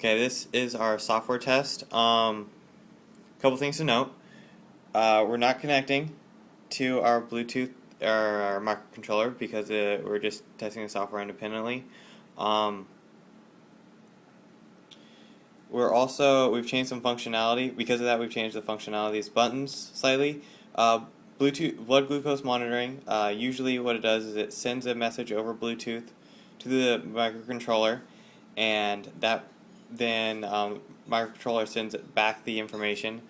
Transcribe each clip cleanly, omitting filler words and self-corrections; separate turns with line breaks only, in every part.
Okay, this is our software test. Couple things to note. We're not connecting to our Bluetooth or our microcontroller because we're just testing the software independently. We've changed some functionality. Because of that, we've changed the functionality of these buttons slightly. Bluetooth blood glucose monitoring. Usually, what it does is it sends a message over Bluetooth to the microcontroller, and that then microcontroller sends back the information.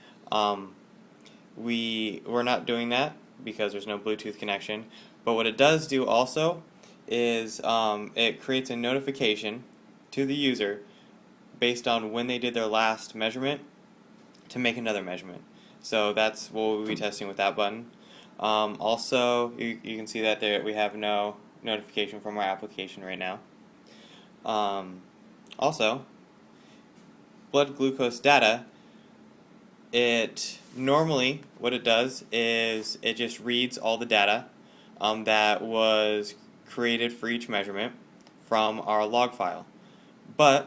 We're not doing that because there's no Bluetooth connection. But what it does do also is it creates a notification to the user based on when they did their last measurement to make another measurement. So that's what we'll be testing with that button. Also, you can see that we have no notification from our application right now. Also, blood glucose data, normally what it does is it just reads all the data that was created for each measurement from our log file. But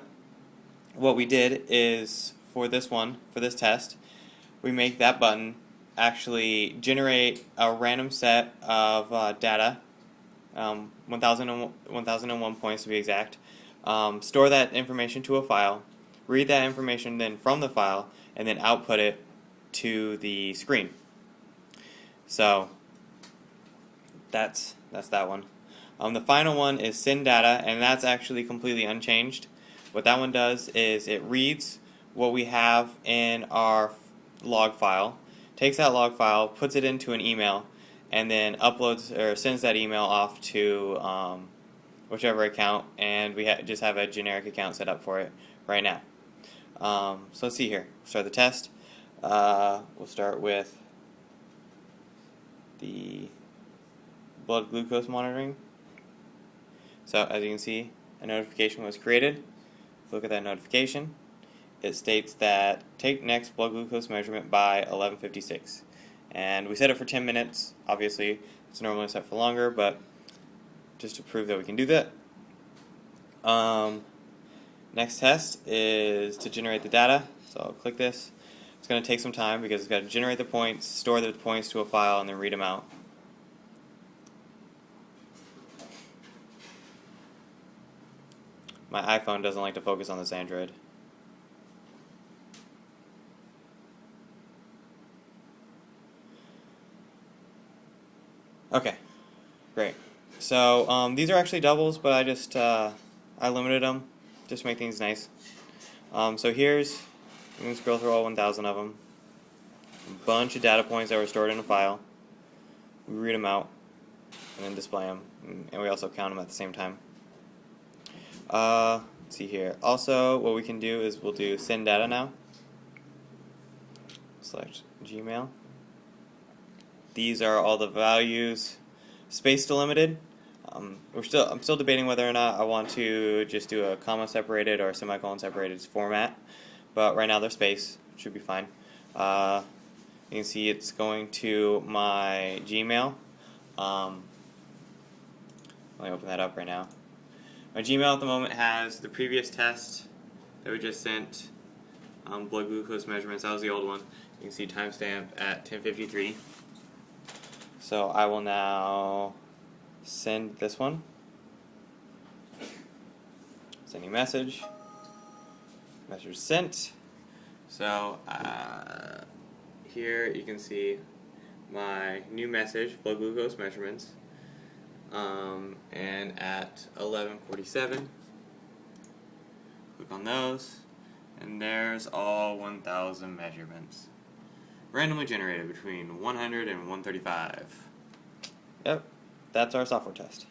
what we did is for this test, we make that button actually generate a random set of data, 1001 points to be exact, store that information to a file, read that information then from the file, and then output it to the screen. So that's that one. The final one is send data, and that's actually completely unchanged. What that one does is it reads what we have in our log file, takes that log file, puts it into an email, and then uploads or sends that email off to whichever account, and we just have a generic account set up for it right now. So let's see here. Start the test. We'll start with the blood glucose monitoring. So as you can see, a notification was created. Look at that notification. It states that take next blood glucose measurement by 11:56, and we set it for 10 minutes. Obviously, it's normally set for longer, but just to prove that we can do that. Next test is to generate the data. So I'll click this. It's going to take some time because it's got to generate the points, store the points to a file, and then read them out. My iPhone doesn't like to focus on this Android. Okay, great. So these are actually doubles, but I limited them just to make things nice. So you can scroll through all 1,000 of them. A bunch of data points that were stored in a file. We read them out and then display them, and we also count them at the same time. Let's see here. Also, what we can do is we'll do send data now. Select Gmail. These are all the values, space delimited. I'm still debating whether or not I want to just do a comma separated or semicolon separated format, but right now they're space. Should be fine. You can see it's going to my Gmail. Let me open that up right now. My Gmail at the moment has the previous test that we just sent, blood glucose measurements. That was the old one. You can see timestamp at 10:53. So I will now send this one. Sending message. Message sent. So here you can see my new message, blood glucose measurements. And at 11:47, click on those, and there's all 1,000 measurements. Randomly generated between 100 and 135. Yep, that's our software test.